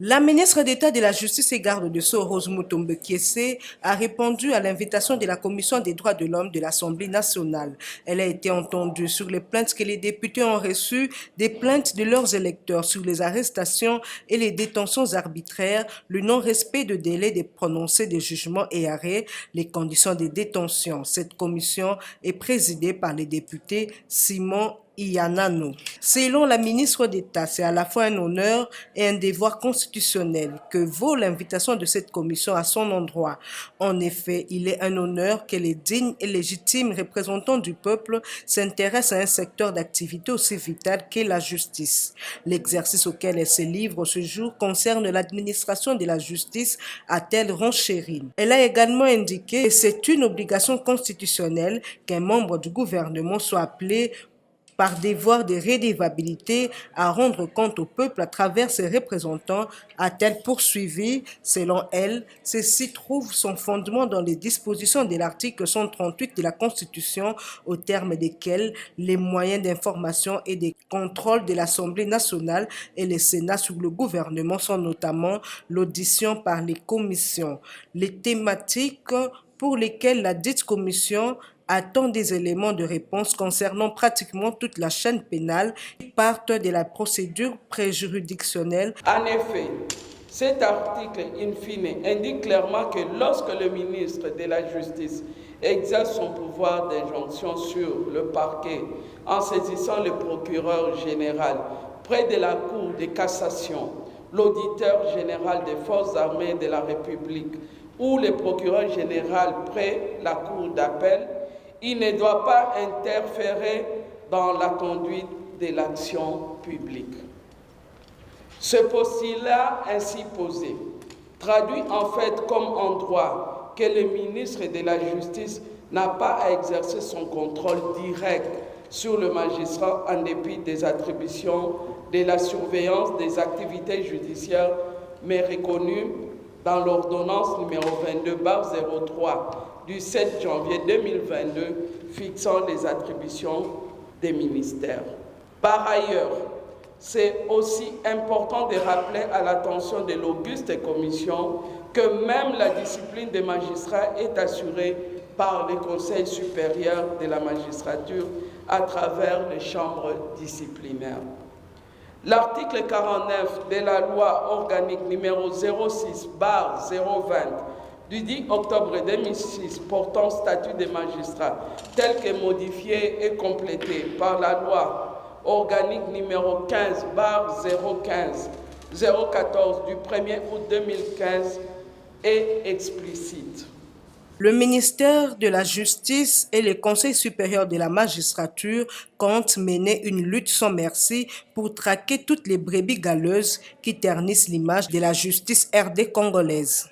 La ministre d'État de la Justice et garde de Sceaux, Rose Mutombe Kiese, a répondu à l'invitation de la Commission des droits de l'homme de l'Assemblée nationale. Elle a été entendue sur les plaintes que les députés ont reçues, des plaintes de leurs électeurs sur les arrestations et les détentions arbitraires, le non-respect de délais des prononcés des jugements et arrêts, les conditions de détention. Cette commission est présidée par les députés Simon Iyanano. Selon la ministre d'État, c'est à la fois un honneur et un devoir constitutionnel que vaut l'invitation de cette commission à son endroit. En effet, il est un honneur que les dignes et légitimes représentants du peuple s'intéressent à un secteur d'activité aussi vital qu'est la justice. L'exercice auquel elle se livre ce jour concerne l'administration de la justice, a-t-elle renchéri. Elle a également indiqué que c'est une obligation constitutionnelle qu'un membre du gouvernement soit appelé par devoir de redevabilité à rendre compte au peuple à travers ses représentants, a-t-elle poursuivi. Selon elle, ceci trouve son fondement dans les dispositions de l'article 138 de la Constitution, au terme desquelles les moyens d'information et de contrôle de l'Assemblée nationale et le Sénat sur le gouvernement sont notamment l'audition par les commissions. Les thématiques pour lesquelles la dite commission attend des éléments de réponse concernant pratiquement toute la chaîne pénale qui partent de la procédure préjuridictionnelle. En effet, cet article, in fine, indique clairement que lorsque le ministre de la Justice exerce son pouvoir d'injonction sur le parquet en saisissant le procureur général près de la Cour de cassation, l'auditeur général des forces armées de la République ou le procureur général près la Cour d'appel, il ne doit pas interférer dans la conduite de l'action publique. Ce postulat ainsi posé traduit en fait comme en droit que le ministre de la Justice n'a pas à exercer son contrôle direct sur le magistrat en dépit des attributions de la surveillance des activités judiciaires, mais reconnues dans l'ordonnance numéro 22/03 du 7 janvier 2022 fixant les attributions des ministères. Par ailleurs, c'est aussi important de rappeler à l'attention de l'auguste commission que même la discipline des magistrats est assurée par le Conseil supérieur de la magistrature à travers les chambres disciplinaires. L'article 49 de la loi organique numéro 06/020 du 10 octobre 2006 portant statut des magistrats, tel que modifié et complété par la loi organique numéro 15/014 du 1er août 2015 est explicite. Le ministère de la Justice et le Conseil supérieur de la magistrature comptent mener une lutte sans merci pour traquer toutes les brebis galeuses qui ternissent l'image de la justice RD congolaise.